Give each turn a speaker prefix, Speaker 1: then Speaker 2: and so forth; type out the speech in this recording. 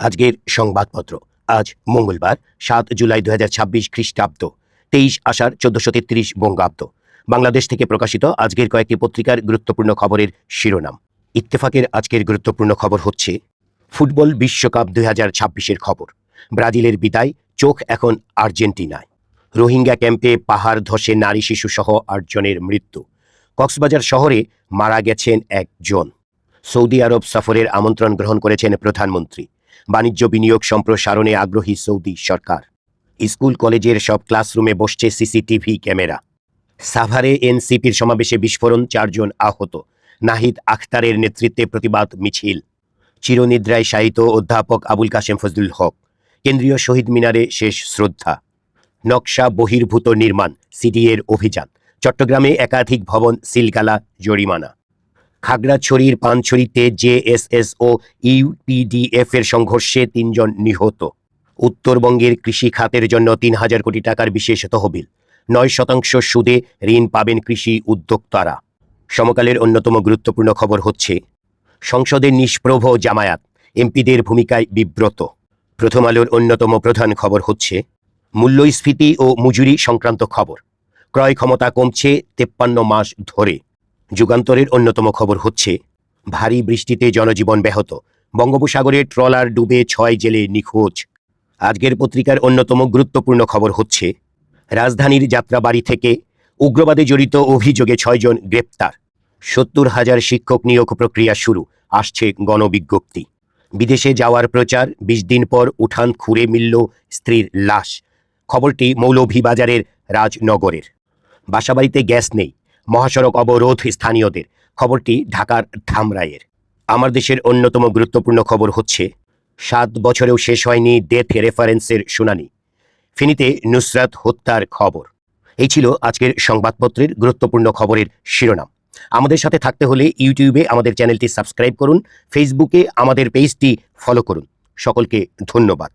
Speaker 1: আজকের সংবাদপত্র আজ মঙ্গলবার ৭ জুলাই ২০২৬ খ্রিস্টাব্দ ২৩ আষাঢ় ১৪৩৩ বঙ্গাব্দ। বাংলাদেশ থেকে প্রকাশিত আজকের কয়েকটি পত্রিকার গুরুত্বপূর্ণ খবরের শিরোনাম। ইত্তেফাকের আজকের গুরুত্বপূর্ণ খবর হচ্ছে ফুটবল বিশ্বকাপ ২০২৬-এর খবর। ব্রাজিলের বিদায়, চোখ এখন আর্জেন্টিনায়। রোহিঙ্গা ক্যাম্পে পাহাড় ধসে নারী শিশু সহ ৮ জনের মৃত্যু। কক্সবাজার শহরে মারা গেছেন একজন। সৌদি আরব সফরের আমন্ত্রণ গ্রহণ করেছেন প্রধানমন্ত্রী। বাণিজ্য বিনিয়োগ সম্প্রসারণে আগ্রহী সৌদি সরকার। স্কুল কলেজের সব ক্লাসরুমে বসছে সিসিটিভি ক্যামেরা। সাভারে এনসিপির সমাবেশে বিস্ফোরণ, ৪ জন আহত। নাহিদ আখতারের নেতৃত্বে প্রতিবাদ মিছিল। চিরনিদ্রায় শায়িত অধ্যাপক আবুল কাশেম ফজলুল হক। কেন্দ্রীয় শহীদ মিনারে শেষ শ্রদ্ধা। নকশা বহির্ভূত নির্মাণ, সিডিএর অভিযান। চট্টগ্রামে একাধিক ভবন সিলগালা, জরিমানা। খাগড়াছড়ির পানছড়িতে জেএসএস ও ইউপিডিএফ এর সংঘর্ষে ৩ জন নিহত। উত্তরবঙ্গের কৃষি খাতের জন্য ৩,০০০ কোটি টাকার বিশেষ তহবিল। ৯% সুদে ঋণ পাবেন কৃষি উদ্যোক্তারা। সমকালের অন্যতম গুরুত্বপূর্ণ খবর হচ্ছে সংসদের নিষ্প্রভ জামায়াত, এমপিদের ভূমিকায় বিব্রত। প্রথম আলোর অন্যতম প্রধান খবর হচ্ছে মূল্যস্ফীতি ও মজুরি সংক্রান্ত খবর। ক্রয় ক্ষমতা কমছে 53 মাস ধরে। যুগান্তরের অন্যতম খবর হচ্ছে ভারী বৃষ্টিতে জনজীবন ব্যাহত। বঙ্গোপসাগরে ট্রলার ডুবে ৬ জেলে নিখোঁজ। আজকের পত্রিকার অন্যতম গুরুত্বপূর্ণ খবর হচ্ছে রাজধানীর যাত্রাবাড়ি থেকে উগ্রবাদে জড়িত অভিযোগে ৬ জন গ্রেপ্তার। ৭০,০০০ শিক্ষক নিয়োগ প্রক্রিয়া শুরু, আসছে গণবিজ্ঞপ্তি। বিদেশে যাওয়ার প্রচার, ২০ দিন পর উঠান খুঁড়ে মিলল স্ত্রীর লাশ। খবরটি মৌলভীবাজারের রাজনগরের। বাসাবাড়িতে গ্যাস নেই, মহাসড়ক অবরোধ স্থানীয়দের। খবরটি ঢাকার ধামরাইয়ের। আমার দেশের অন্যতম গুরুত্বপূর্ণ খবর হচ্ছে ৭ বছরেও শেষ হয়নি ডেথ রেফারেন্সের শুনানি। ফেনীতে নুসরাত হত্যার খবর। এই ছিল আজকের সংবাদপত্রের গুরুত্বপূর্ণ খবরের শিরোনাম। আমাদের সাথে থাকতে হলে ইউটিউবে আমাদের চ্যানেলটি সাবস্ক্রাইব করুন, ফেসবুকে আমাদের পেজটি ফলো করুন। সকলকে ধন্যবাদ।